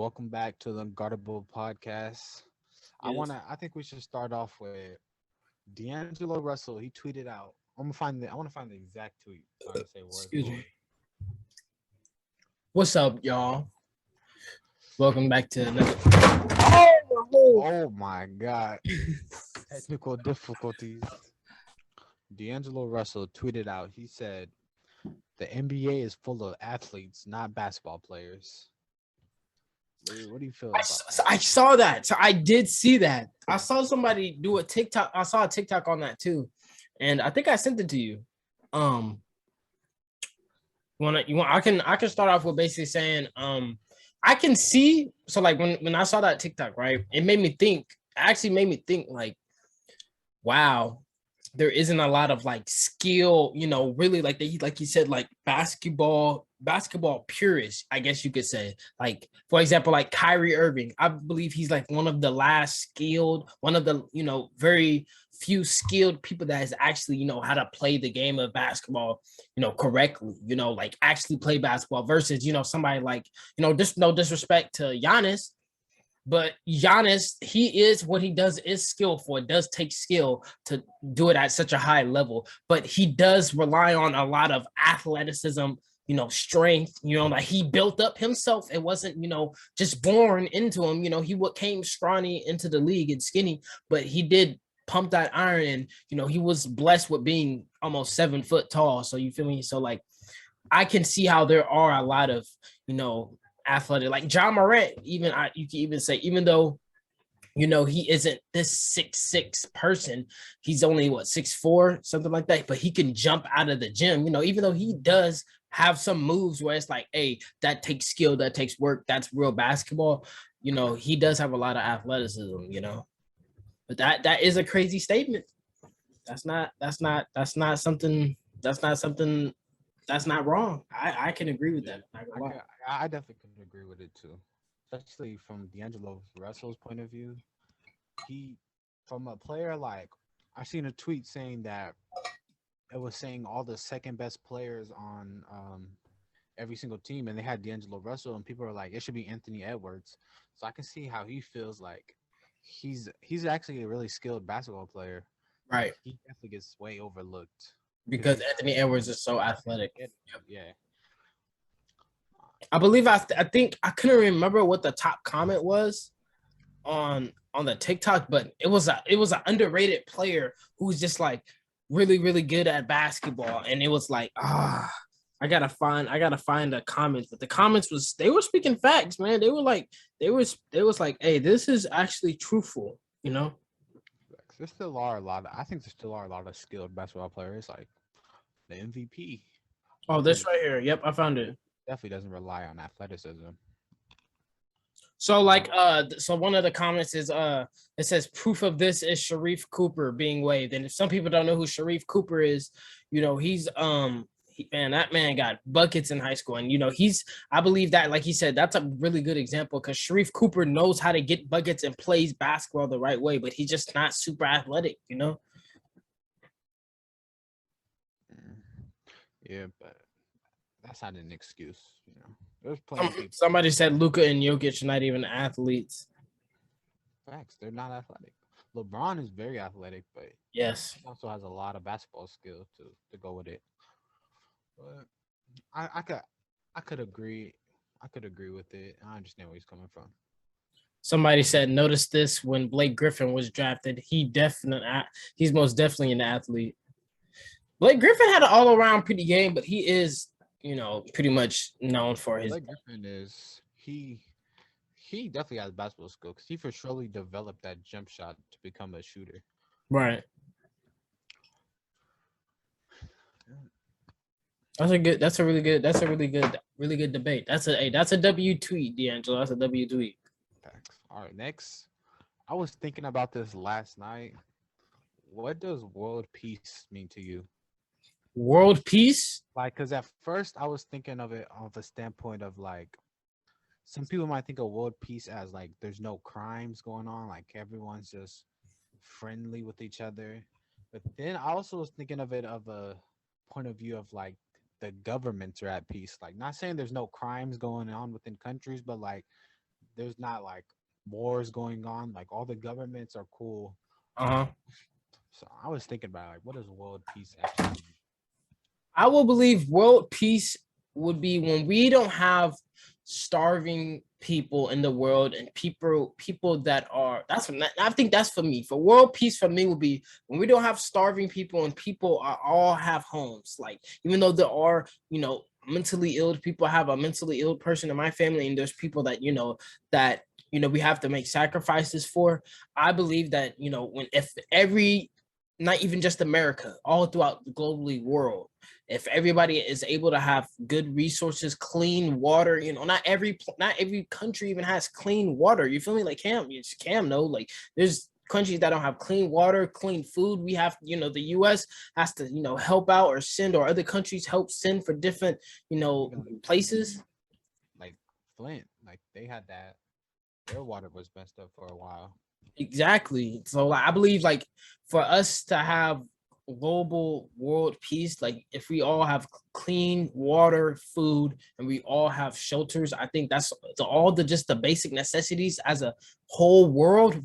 welcome back to the Guardable podcast. Yes. I think we should start off with D'Angelo Russell. He tweeted out. I want to find the exact tweet so I can say word Excuse for me. word. What's up, y'all? Welcome back to another. Oh, Oh my God. Technical difficulties. D'Angelo Russell tweeted out. He said, "The NBA is full of athletes, not basketball players." What do you feel about that? I saw that. So I did see that. I saw somebody do a TikTok. I saw a TikTok on that too, and I think I sent it to you. Um, I can start off with basically saying I can see. So like when I saw that TikTok, right, it made me think. Actually made me think like, wow, there isn't a lot of like skill, really like you said, like basketball purists, I guess you could say. Like, for example, like Kyrie Irving. I believe he's like one of the last skilled, one of the, very few skilled people that has actually, how to play the game of basketball, correctly, like actually play basketball versus, somebody like, just no disrespect to Giannis. But Giannis, he is what he does is skillful. It does take skill to do it at such a high level, but he does rely on a lot of athleticism, strength, like he built up himself. It wasn't, just born into him. He came scrawny into the league and skinny, but he did pump that iron and, he was blessed with being almost 7 foot tall. So you feel me? So like, I can see how there are a lot of, athletic, like John Morant, you can even say, even though, he isn't this 6'6" person, he's only 6'4", something like that, but he can jump out of the gym, even though he does have some moves where it's like, hey, that takes skill, that takes work, that's real basketball. He does have a lot of athleticism, but that is a crazy statement. That's not something that's not wrong. I can agree with Yeah, that. Not I, gonna lie. I definitely could agree with it too, especially from D'Angelo Russell's point of view. He, from a player like, I seen a tweet saying that it was saying all the second best players on every single team, and they had D'Angelo Russell, and people are like, it should be Anthony Edwards. So I can see how he feels like he's actually a really skilled basketball player, but Right. he definitely gets way overlooked because Because he's Anthony Edwards is so athletic. yeah. I believe I think I couldn't remember what the top comment was on the TikTok, but it was an underrated player who's just like really really good at basketball, and it was like I gotta find the comments, but the comments was they were speaking facts, man. They were like they was like, hey, this is actually truthful, There still are a lot. I think there still are a lot of skilled basketball players, like the MVP. Oh, this He right here. Yep, I found it. definitely doesn't rely on athleticism. So Um, like so one of the comments is it says proof of this is Sharif Cooper being waived. And if some people don't know who Sharif Cooper is, he's man, that man got buckets in high school. And he's I believe that, like he said, that's a really good example because Sharif Cooper knows how to get buckets and plays basketball the right way, but he's just not super athletic. mm, yeah, but that's not an excuse. There's plenty of people. Somebody said Luka and Jokic are not even athletes. Facts, they're not athletic. LeBron is very athletic, but Yes. he also has a lot of basketball skill to go with it. But I could I could agree. I could agree with it. I understand where he's coming from. Somebody said, notice this when Blake Griffin was drafted. He's most definitely an athlete. Blake Griffin had an all around pretty game, but he is, pretty much known for his. Blake Griffin is he definitely has basketball skill because he for surely developed that jump shot to become a shooter. Right. That's a really good debate. That's a W tweet, D'Angelo. That's a W tweet. Facts. All right, next. I was thinking about this last night. What does world peace mean to you? World peace. Like, because at first I was thinking of it of a standpoint of like, some people might think of world peace as like there's no crimes going on, like everyone's just friendly with each other. But then I also was thinking of it of a point of view of like the governments are at peace. Like, not saying there's no crimes going on within countries, but like there's not like wars going on. Like all the governments are cool. Uh-huh. So I was thinking about like, what does world peace actually mean? I will believe world peace would be when we don't have starving people in the world and people that are I think that's for me. For world peace for me would be when we don't have starving people and people are all have homes. Like even though there are, mentally ill people, I have a mentally ill person in my family, and there's people that we have to make sacrifices for. I believe that, when if every not even just America, all throughout the globally world, if everybody is able to have good resources, clean water, not every country even has clean water. You feel me? Like Cam, no, like there's countries that don't have clean water, clean food. We have, the US has to, help out or send, or other countries help send for different, places. Like Flint, like they had that. Their water was messed up for a while. Exactly. So like I believe like for us to have global world peace, like if we all have clean water, food, and we all have shelters, I think that's all the just the basic necessities as a whole world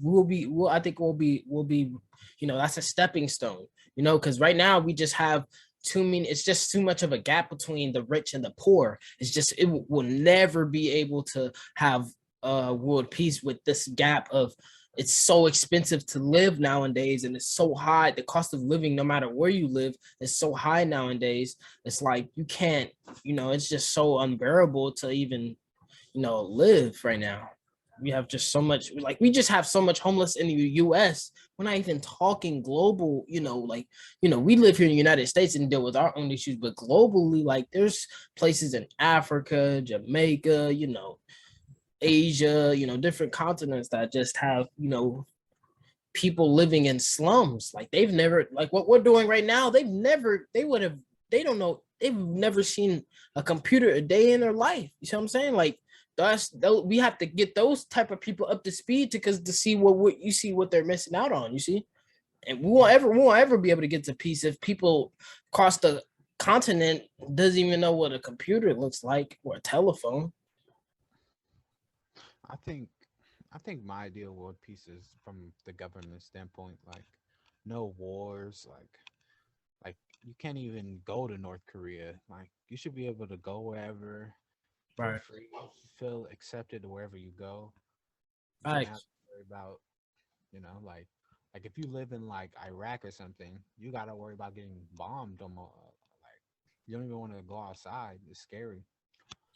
I think will be that's a stepping stone, because right now we just have too many, it's just too much of a gap between the rich and the poor. It's just it will never be able to have world peace with this gap of it's so expensive to live nowadays, and it's so high. The cost of living, no matter where you live, is so high nowadays. It's like you can't, it's just so unbearable to even, live right now. We have just so much, like we just have so much homeless in the US. We're not even talking global, we live here in the United States and deal with our own issues, but globally, like there's places in Africa, Jamaica, Asia, different continents that just have, people living in slums. Like they've never, like what we're doing right now, they don't know, they've never seen a computer a day in their life. You see what I'm saying? Like we have to get those type of people up to speed to see what they're missing out on, you see? And we won't ever be able to get to peace if people across the continent doesn't even know what a computer looks like or a telephone. I think I think my ideal world peace is from the government standpoint, like no wars, like you can't even go to North Korea. Like you should be able to go wherever, feel Right. free, feel accepted wherever you go. You shouldn't have Right. to worry about, like if you live in like Iraq or something, you gotta worry about getting bombed almost. Like you don't even want to go outside. It's scary.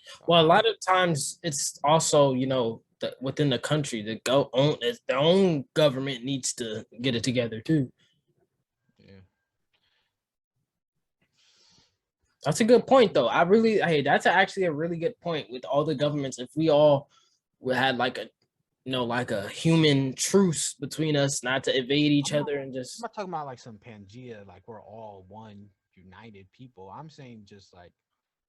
So Well, a I lot think of times it's also, within the country, their own government needs to get it together too. yeah. That's a good point, though. Hey, that's actually a really good point. With all the governments, if we all had like like a human truce between us, not to evade each I'm not other and I'm just not talking about like some Pangea, like we're all one united people. I'm saying just like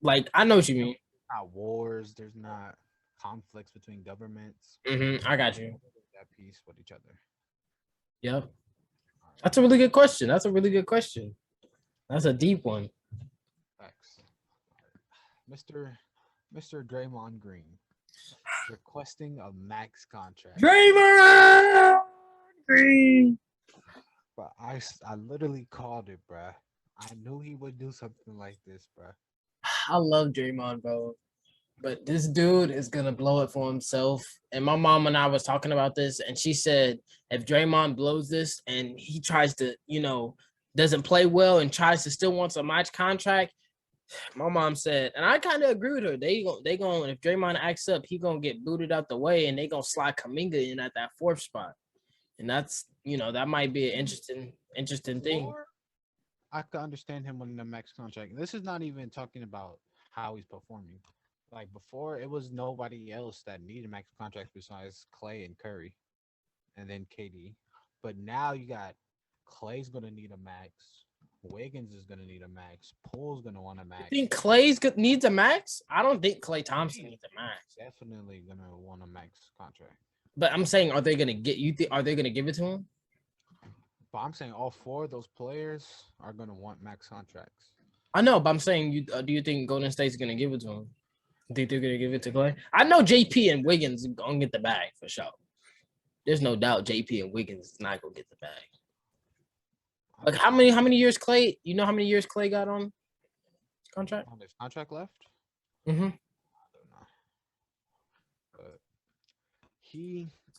like I know what you no, mean. not wars, there's not conflicts between governments. I got you. At peace with each other. Yep. All right. That's a really good question. That's a really good question. That's a deep one. Thanks. Mr. Draymond Green requesting a max contract. Draymond Green. But I literally called it, bruh. I knew he would do something like this, bruh. I love Draymond, bro. But this dude is gonna blow it for himself. And my mom and I was talking about this, and she said if Draymond blows this and he tries to, doesn't play well and tries to still wants a match contract, my mom said, and I kind of agree with her. They going if Draymond acts up, he gonna get booted out the way, and they gonna slide Kaminga in at that fourth spot, and that's that might be an interesting thing. Before I could understand him winning the max contract. This is not even talking about how he's performing. Like before, it was nobody else that needed max contracts besides Clay and Curry, and then KD. But now you got Clay's gonna need a max. Wiggins is gonna need a max. Poole's gonna want a You max. think needs a max? I don't think Klay Thompson He's needs a max. definitely gonna want a max contract. But I'm saying, are they gonna get you? Are they gonna give it to him? But I'm saying all four of those players are gonna want max contracts. I know, but I'm saying, do you think Golden State's gonna give it to him? You think they're gonna give it to Clay? I know JP and Wiggins gonna get the bag for sure. There's no doubt JP and Wiggins is not gonna get the bag. Like how many years Clay? You know how many years Clay got on contract? On his contract left? Mm-hmm. I don't know. But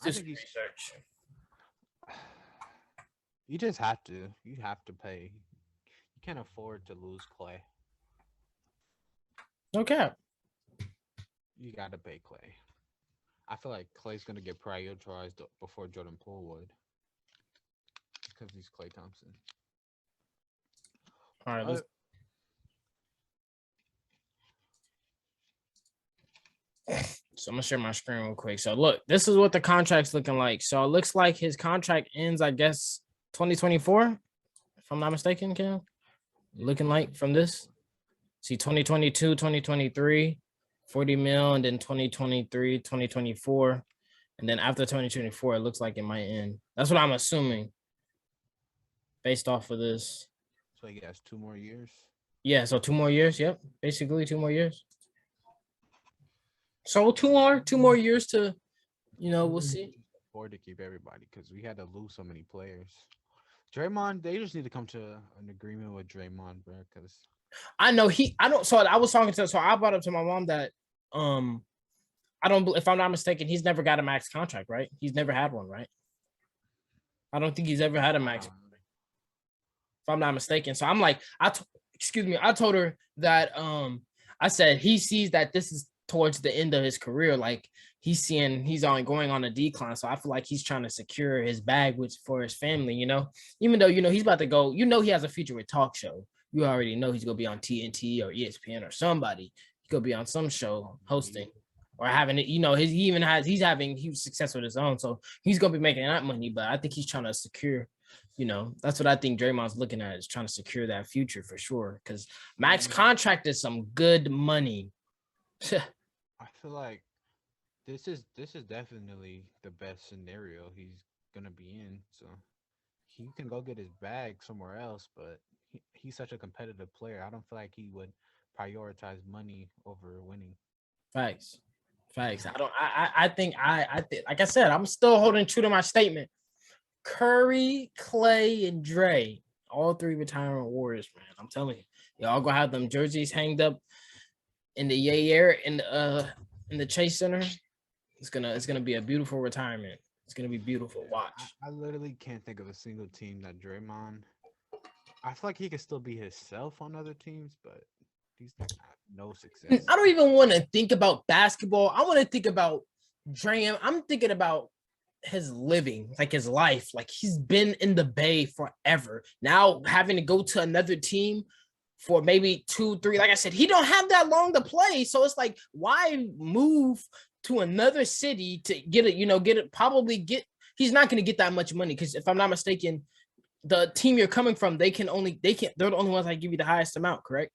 I think research. You just have to. You have to pay. You can't afford to lose Clay. Okay. You got to pay Clay. I feel like Clay's gonna get prioritized before Jordan Poole would, because he's Klay Thompson. All right. So I'm gonna share my screen real quick. So look, this is what the contract's looking like. So it looks like his contract ends, I guess, 2024, if I'm not mistaken, Cam. Looking like from this. See 2022, 2023, 40 mil, and then 2023, 2024. And then after 2024, it looks like it might end. That's what I'm assuming based off of this. So he has 2 more years? Yeah, so 2 more years. Yep, basically 2 more years. So 2 more years to, we'll see. Afford to keep everybody because we had to lose so many players. Draymond, they just need to come to an agreement with Draymond, bro. Because I know So I was talking to. So I brought up to my mom that I don't. If I'm not mistaken, he's never got a max contract, right? He's never had one, right? I don't think he's ever had a max. If I'm not mistaken. So I'm like, I told her that I said he sees that this is towards the end of his career, like he's going on a decline. So I feel like he's trying to secure his bag for his family, even though he's about to go, he has a future with talk show. You already know he's gonna be on TNT or ESPN or somebody. He's gonna be on some show hosting or having it. He's having huge success with his own, so he's gonna be making that money. But I think he's trying to secure. That's what I think Draymond's looking at, is trying to secure that future for sure. Because max contract is some good money. I feel like this is definitely the best scenario he's gonna be in. So he can go get his bag somewhere else, but he's such a competitive player. I don't feel like he would prioritize money over winning. Facts. I think like I said, I'm still holding true to my statement. Curry, Clay, and Dre, all 3 retirement warriors, man. I'm telling you, y'all gonna have them jerseys hanged up in the in the Chase Center. It's gonna be a beautiful retirement. It's gonna be beautiful. Watch. I literally can't think of a single team that Draymond. I feel like he could still be himself on other teams, but he's not no success. I don't even want to think about basketball. I want to think about Dre. I'm thinking about his living, like his life. Like he's been in the Bay forever. Now having to go to another team for maybe 2, 3. Like I said, he don't have that long to play. So it's like, why move to another city to get it? He's not going to get that much money. Because if I'm not mistaken, the team you're coming from, they're the only ones that give you the highest amount, correct?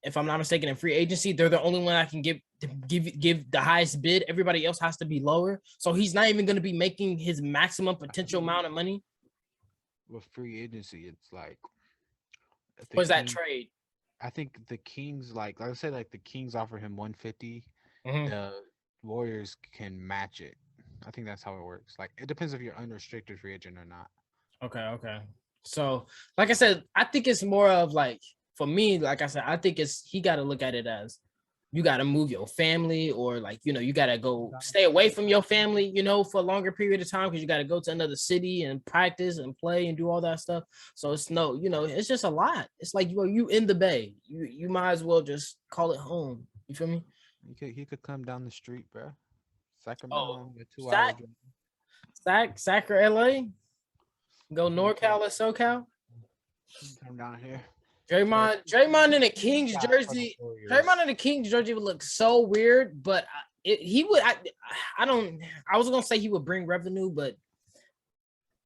If I'm not mistaken, in free agency, they're the only one that can give the highest bid. Everybody else has to be lower. So he's not even going to be making his maximum potential amount of money. With free agency, it's like, what's that trade? I think the Kings, like I said, like the Kings offer him 150. Mm-hmm. The Warriors can match it. I think that's how it works. Like it depends if you're unrestricted free agent or not. Okay. So, like I said, I think it's more of like, for me, like I said, I think he got to look at it as you got to move your family, or like, you got to go stay away from your family, for a longer period of time, because you got to go to another city and practice and play and do all that stuff. So it's it's just a lot. It's like, you in the Bay, you might as well just call it home. You feel me? He could come down the street, bro. Sacramento, 2 hours. Sac or LA? Go NorCal or SoCal? Come down here. Draymond in a Kings jersey. Draymond in a Kings jersey would look so weird, but he would. I was gonna say he would bring revenue, but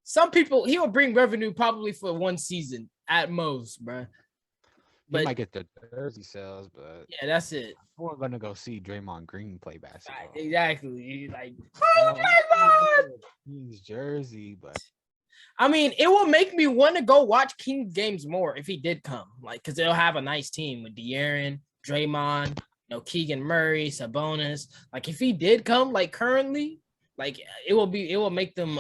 some people he would bring revenue probably for 1 season at most, bro. But he might get the jersey sales, but yeah, that's it. We're gonna go see Draymond Green play basketball. Exactly, like Kings jersey, but. I mean, it will make me want to go watch Kings games more if he did come, like, because they'll have a nice team with De'Aaron, Draymond, Keegan Murray, Sabonis. Like if he did come like currently, like it will make them.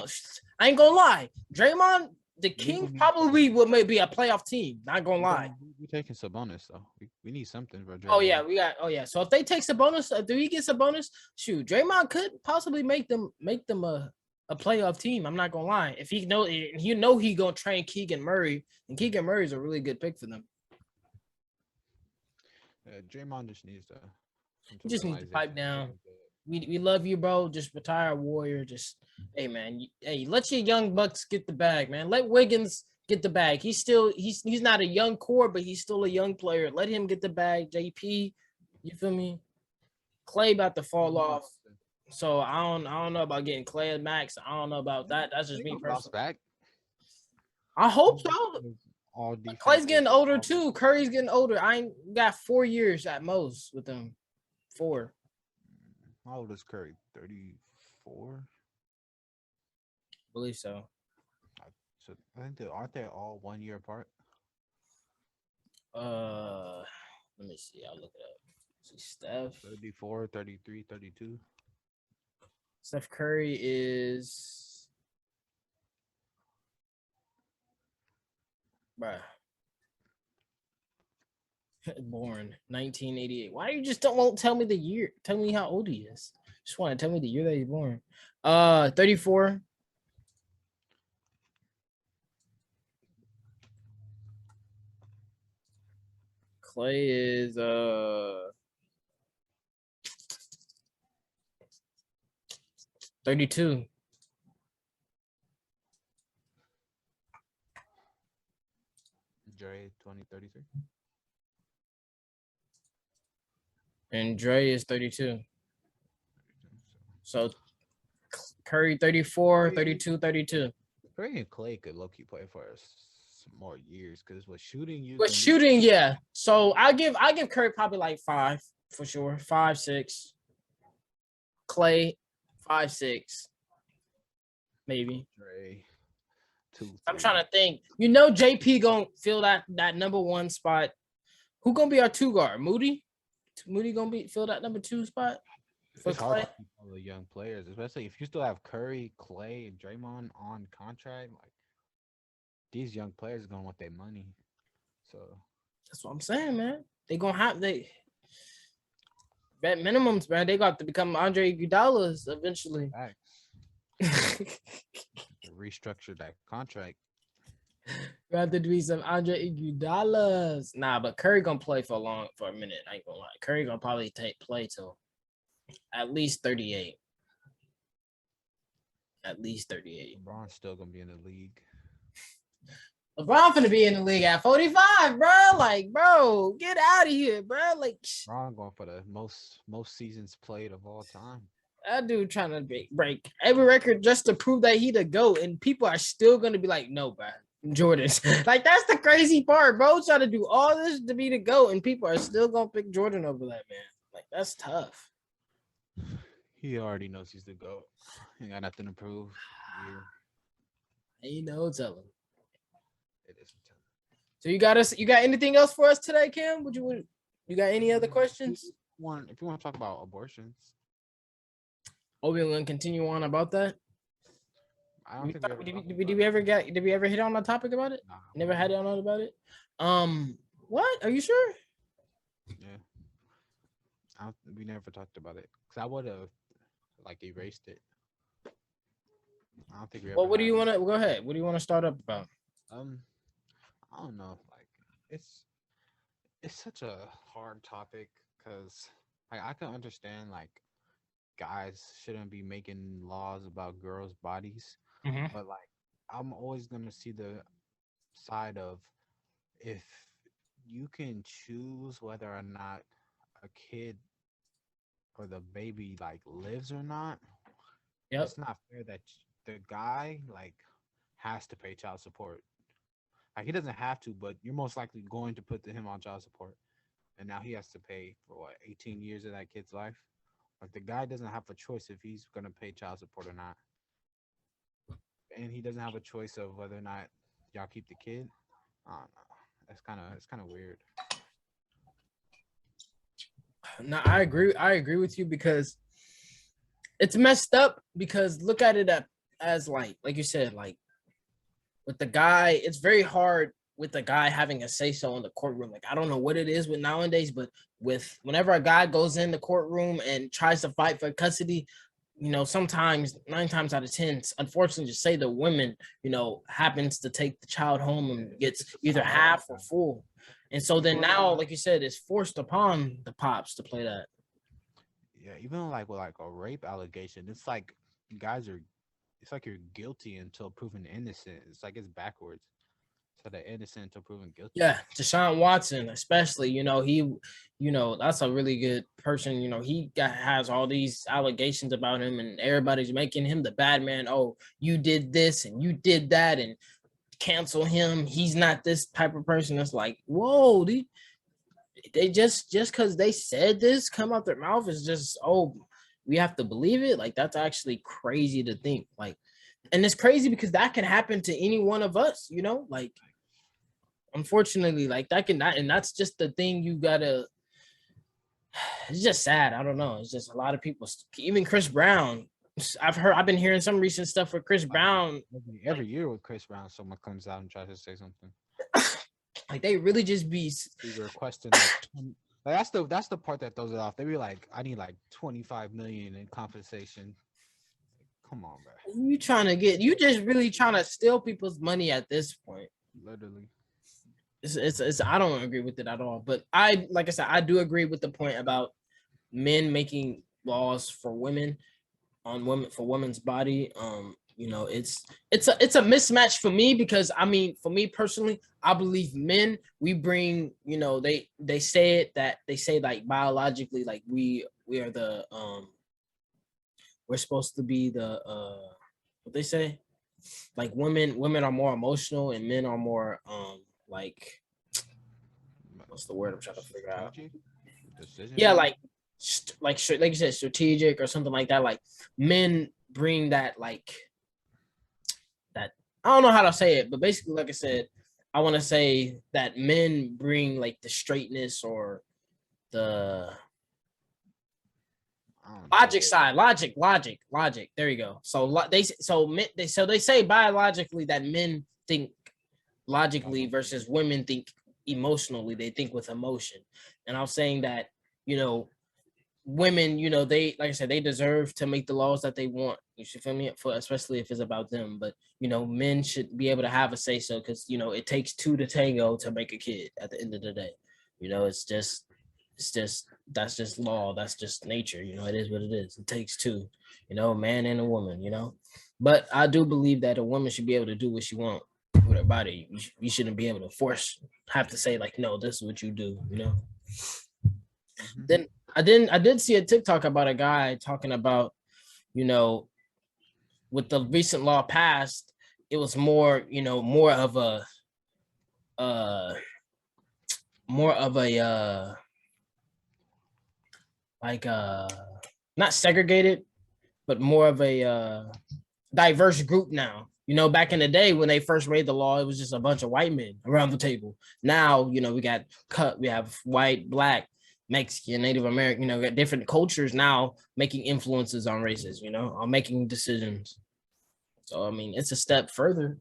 I ain't gonna lie, Draymond, the Kings probably will maybe a playoff team. Not gonna lie. We taking Sabonis though. We need something for Draymond. Oh yeah, we got. Oh yeah. So if they take Sabonis, do he get Sabonis? Shoot, Draymond could possibly make them a playoff team. I'm not gonna lie. If he he gonna train Keegan Murray, and Keegan Murray is a really good pick for them. Draymond just needs to pipe down. We love you, bro. Just retire a Warrior. Just hey man, let your young bucks get the bag, man. Let Wiggins get the bag. He's not a young core, but he's still a young player. Let him get the bag. JP, you feel me? Clay about to fall off. So I don't know about getting Clay and Max. I don't know about that. That's just me personally. I hope so. Clay's getting older too. Curry's getting older. I ain't got 4 years at most with them. 4. How old is Curry? 34? I believe so. So I think aren't they all 1 year apart? Let me see. I'll look it up. See, Steph 34, 33, 32. Steph Curry is born 1988. Why you just won't tell me the year? Tell me how old he is. Just want to tell me the year that he's born. 34. Clay is 32. Dre 2033. And Dre is 32. So Curry 34, 32, 32. Curry and Clay could low-key play for us some more years because with shooting, yeah. So I give Curry probably like 5 for sure. 5, 6. Clay 5, 6. Maybe. Dre 2. 3. I'm trying to think. JP gonna fill that number 1 spot. Who gonna be our 2 guard? Moody? Moody gonna fill that number 2 spot for it's Clay. Hard to keep all the young players, especially if you still have Curry, Clay, and Draymond on contract. Like these young players are gonna want their money. So that's what I'm saying, man. They gonna have bet minimums, man. They got to become Andre Iguodala's eventually. Restructure that contract. Got to do some Andre Iguodala's. Nah, but Curry gonna play for a minute. I ain't gonna lie. Curry gonna probably play till at least 38. At least 38. LeBron's still gonna be in the league. LeBron finna be in the league at 45, bro. Like, bro, get out of here, bro. Like, LeBron going for the most seasons played of all time. That dude trying to break every record just to prove that he the GOAT, and people are still gonna be like, no, bro. Jordan's like that's the crazy part, bro. Trying to do all this to be the GOAT, and people are still gonna pick Jordan over that man. Like that's tough. He already knows he's the GOAT. He ain't got nothing to prove. Tell him. It is. So you got anything else for us today, Cam? You got any other questions? If you want to talk about abortions. Oh, we're gonna continue on about that. I don't think did we ever hit on a topic about it? Nah, Never had it on about it. What? Are you sure? Yeah. We never talked about it because I would have erased it. I don't think we. Well, what do you want to go ahead? What do you want to start up about? I don't know. It's such a hard topic because I can understand guys shouldn't be making laws about girls' bodies, but I'm always gonna see the side of if you can choose whether or not a kid or the baby lives or not. Yep. It's not fair that the guy has to pay child support. He doesn't have to, but you're most likely going to put him on child support, and now he has to pay for 18 years of that kid's life. The guy doesn't have a choice if he's gonna pay child support or not, and he doesn't have a choice of whether or not y'all keep the kid. I don't know. It's kind of weird. No, I agree. I agree with you because it's messed up. Because look at it as like you said, like with the guy, it's very hard with the guy having a say so in the courtroom. Like I don't know what it is with nowadays, but with whenever a guy goes in the courtroom and tries to fight for custody, sometimes 9 times out of 10, unfortunately, just say the women, happens to take the child home and gets either half or full. And so then now, like you said, it's forced upon the pops to play that. Yeah, even like with like a rape allegation, it's like guys are, it's like you're guilty until proven innocent. It's like it's backwards. So the innocent until proven guilty. Yeah, Deshaun Watson, especially, that's a really good person. Has all these allegations about him, and everybody's making him the bad man. Oh, you did this and you did that, and cancel him. He's not this type of person. It's like, whoa, they just because they said this come out their mouth is just, oh, we have to believe it. Like that's actually crazy to think. Like, and it's crazy because that can happen to any one of us. Like unfortunately, like and that's just the thing you gotta. It's just sad. I don't know. It's just a lot of people, even Chris Brown. I've been hearing some recent stuff with Chris Brown. Every year with Chris Brown, someone comes out and tries to say something. Like they really just be requesting like that's the part that throws it off. They be like, I need like 25 million in compensation. Come on, bro. You just really trying to steal people's money at this point. Literally. It's I don't agree with it at all. But like I said, I do agree with the point about men making laws for women for women's body. It's a mismatch for me because I mean, for me personally, I believe men, we bring, they say it that they say like biologically, like we are the we're supposed to be the what they say, like women are more emotional and men are more like what's the word I'm trying to figure out? Yeah, like you said, strategic or something like that. Like men bring that like that. I don't know how to say it, but basically, like I said, I want to say that men bring like the straightness or the logic side, logic. There you go. So they say biologically that men think logically versus women think emotionally. They think with emotion, and I'm saying that women, they, like I said, they deserve to make the laws that they want. You should feel me, for especially if it's about them. But men should be able to have a say so because it takes two to tango to make a kid. At the end of the day, it's just that's just law. That's just nature. It is what it is. It takes two, a man and a woman. But I do believe that a woman should be able to do what she wants with her body. You shouldn't be able to have to say like, no, this is what you do. Mm-hmm. Then I did see a TikTok about a guy talking about, with the recent law passed, it was more, more of a not segregated, but more of a diverse group now. Back in the day when they first made the law, it was just a bunch of white men around the table. Now, we have white, black, Mexican, Native American, we got different cultures now making influences on races, on making decisions. So, I mean, it's a step further.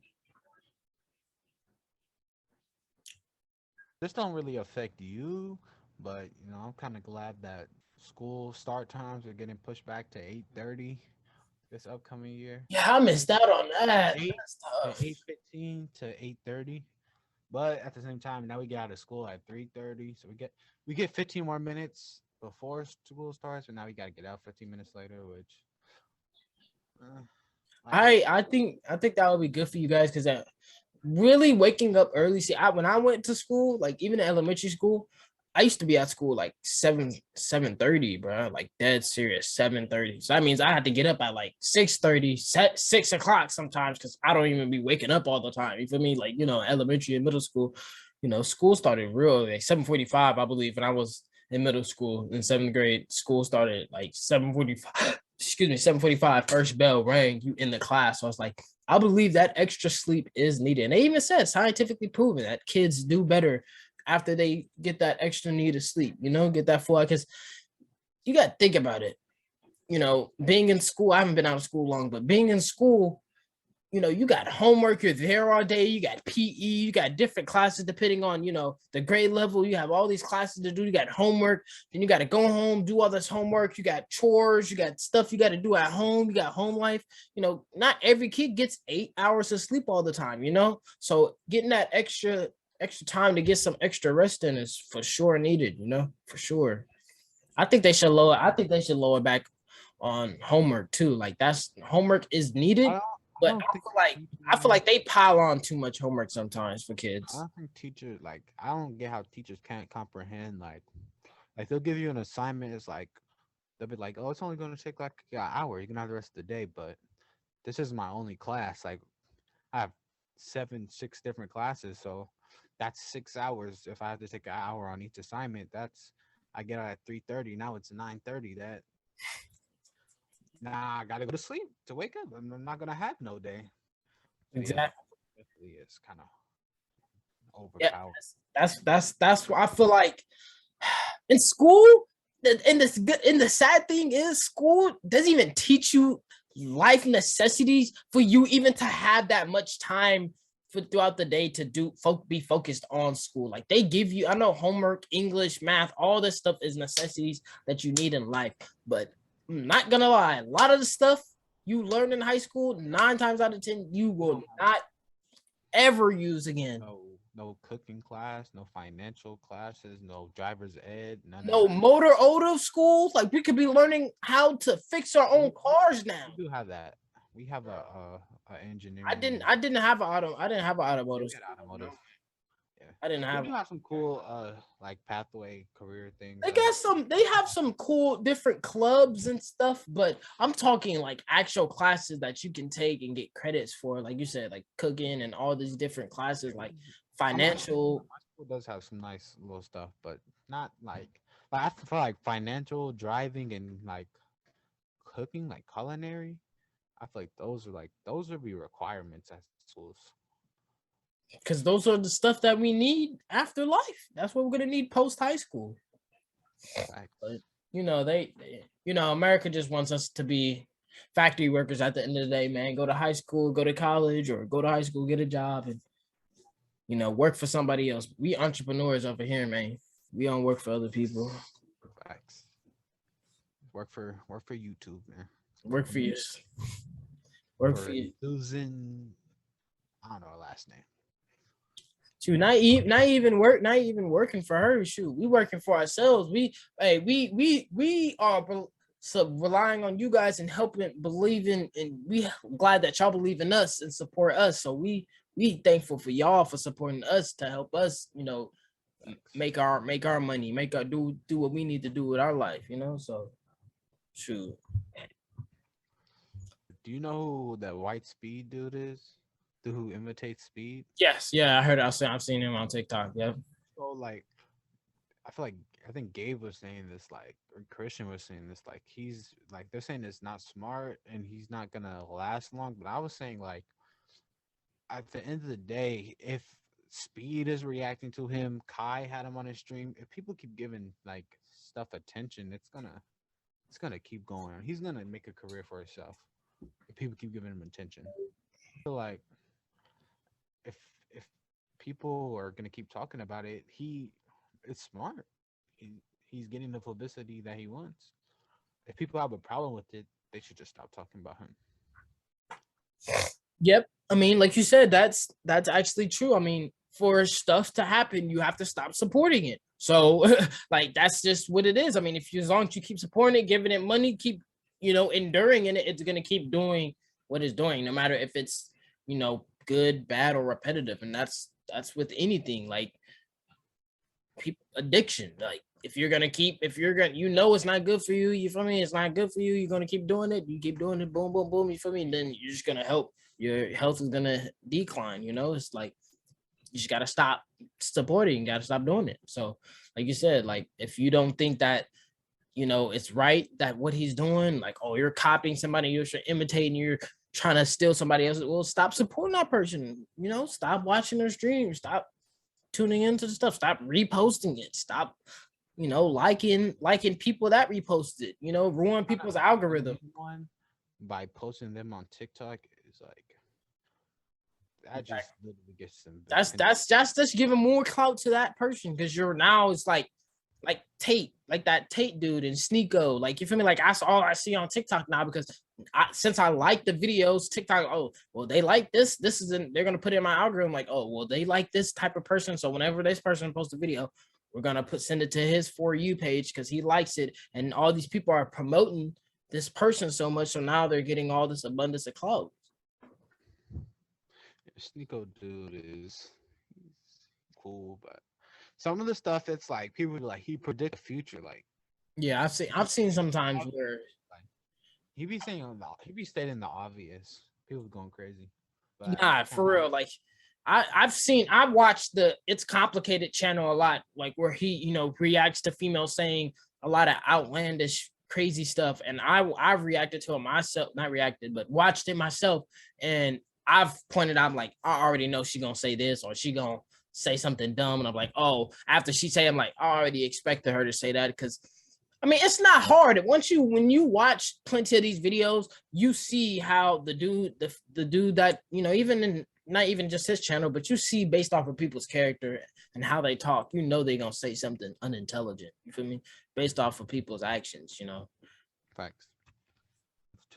This don't really affect you, but, I'm kind of glad that school start times are getting pushed back to 8:30 this upcoming year. Yeah, I missed out on that. 8:15 to 8:30. But at the same time, now we get out of school at 3:30, so we get 15 more minutes before school starts, and now we got to get out 15 minutes later, which I think that would be good for you guys because that really waking up early. See, when I went to school, like even in elementary school, I used to be at school like 7:30, bro. Like dead serious, 7:30. So that means I had to get up at like 6:30, 6 o'clock sometimes because I don't even be waking up all the time. You feel me? Like elementary and middle school, school started real like 7:45, I believe, when I was in middle school in 7th grade. School started like 7:45. Excuse me, 7:45. First bell rang. You in the class. So I was like, I believe that extra sleep is needed. And they even said scientifically proven that kids do better after they get that extra need of sleep, get that full. Because you got to think about it. You know, being in school, I haven't been out of school long, but being in school, you know, you got homework, you're there all day, you got PE, you got different classes depending on, you know, the grade level. You have all these classes to do, you got homework, then you got to go home, do all this homework, you got chores, you got stuff you got to do at home, you got home life. You know, not every kid gets 8 hours of sleep all the time, you know? So getting that extra time to get some extra rest in is for sure needed, you know, for sure. I think they should lower back on homework too. Like that's homework is needed, I but don't think I feel like they pile on too much homework sometimes for I kids. don't think teachers like I don't get how teachers can't comprehend like they'll give you an assignment. It's like they'll be like, oh, it's only going to take like an hour. You can have the rest of the day, but this is my only class. Like I have 6 different classes, so that's 6 hours. If I have to take an hour on each assignment, that's I get out at 3:30. Now it's 9:30. That Nah, I gotta go to sleep to wake up. I'm not gonna have no day. So yeah, Exactly. definitely is kind of Yeah, overpowered. that's what I feel like in school. And the sad thing is, school doesn't even teach you life necessities for you even to have that much time for throughout the day to be focused on school. Like they give you, I know homework, English, math, all this stuff is necessities that you need in life. But I'm not gonna lie, a lot of the stuff you learn in high school, 9 times out of 10, you will not ever use again. No cooking class, no financial classes, no driver's ed, none of No that. motor auto schools. Like we could be learning how to fix our own cars now. We do have that. We have a I engineering. didn't. I didn't have an auto. I didn't have an We automotive get school. You automotive. know, Yeah, I didn't we have. do have some cool like pathway career things They though. got some. They have some cool different clubs and stuff. But I'm talking like actual classes that you can take and get credits for. Like you said, like cooking and all these different classes, like financial. My school does have some nice little stuff, but not like I feel like financial driving and like cooking, like culinary. I feel like those would be requirements at schools. Because those are the stuff that we need after life. That's what we're gonna need post high school. Facts. But you know, you know, America just wants us to be factory workers at the end of the day, man. Go to high school, go to college, or go to high school, get a job, and you know, work for somebody else. We entrepreneurs over here, man. We don't work for other people. Facts. Work for YouTube, man. Work for you. Work for For you. Susan, I don't know her last name. Shoot, not even working for her. Shoot, we working for ourselves. We are so relying on you guys and helping, believing, and we glad that y'all believe in us and support us. So we thankful for y'all for supporting us to help us, you know, Facts. make our money, make our do what we need to do with our life, you know. So shoot. Do you know who that white speed dude is? The who imitates speed? Yes, yeah, I heard. I've seen him on TikTok. Yeah, So like I feel like I think Gabe was saying this like or Christian was saying this like he's like they're saying it's not smart and he's not gonna last long. But I was saying like at the end of the day, if Speed is reacting to him, Kai had him on his stream. If people keep giving like stuff attention, it's gonna keep going. He's gonna make a career for himself if people keep giving him attention. I feel like if if people are gonna keep talking about it, it's smart. He's getting the publicity that he wants. If people have a problem with it, they should just stop talking about him. yep. I mean, like you said, that's actually true. I mean, for stuff to happen, you have to stop supporting it. So, like, that's just what it is. I mean, if you as long as you keep supporting it, giving it money, keep enduring in it, it's gonna keep doing what it's doing, no matter if it's good, bad, or repetitive. And that's with anything like people addiction. Like if you're gonna it's not good for you, you feel me? It's not good for you. You're gonna keep doing it. You keep doing it, boom, boom, boom. You feel me? And then you're just gonna help. Your health is gonna decline. It's like you just gotta stop supporting. You gotta stop doing it. So, like you said, like if you don't think that it's right that what he's doing, like, oh, you're copying somebody, you're imitating, you're trying to steal somebody else. Well, stop supporting that person. Stop watching their streams. Stop tuning into the stuff. Stop reposting it. Stop liking people that reposted, ruin people's algorithm. One by posting them on TikTok is like that just literally gets them. That's just giving more clout to that person because you're now it's like Tate, like that Tate dude and Sneeko. Like, you feel me? Like, that's all I see on TikTok now because since I like the videos, TikTok, oh, well, they like this. They're going to put in my algorithm like, oh, well, they like this type of person. So whenever this person posts a video, we're going to send it to his For You page because he likes it. And all these people are promoting this person so much. So now they're getting all this abundance of clout. Sneeko dude is cool, but some of the stuff, it's like people be like, he predict the future. Like, yeah, I've seen sometimes where like, he be stating the obvious. People going crazy. But nah, for real. Like, I've watched the It's Complicated channel a lot, like where he, reacts to females saying a lot of outlandish, crazy stuff. And I've reacted to it myself, not reacted, but watched it myself. And I've pointed out, like, I already know she gonna say this or she gonna say something dumb, and I'm like, oh, after she say, I'm like, I already expected her to say that because, I mean, it's not hard. When you watch plenty of these videos, you see how the dude that, even in not even just his channel, but you see based off of people's character and how they talk, they're gonna say something unintelligent. You feel me? Based off of people's actions, Facts.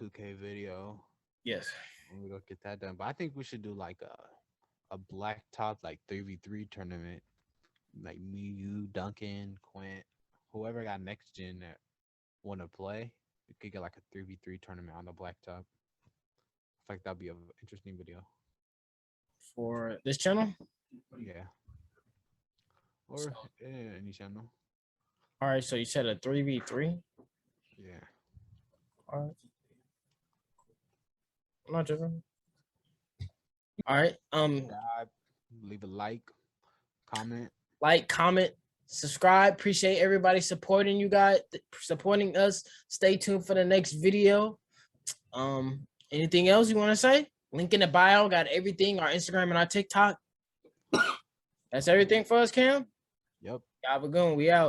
2K video. Yes. We go get that done. But I think we should do like a black top, like 3v3 tournament, like me, you, Duncan, Quint, whoever got next gen that want to play, we could get like a 3v3 tournament on the black top. I think that'd be an interesting video for this channel. Yeah, or any channel. All right, so you said a 3v3. Yeah. All right. I'm not joking. All right. Leave a like, comment, subscribe. Appreciate everybody supporting you guys, supporting us. Stay tuned for the next video. Anything else you want to say? Link in the bio. Got everything. Our Instagram and our TikTok. That's everything for us, Cam. Yep. Y'all, we're going. We out.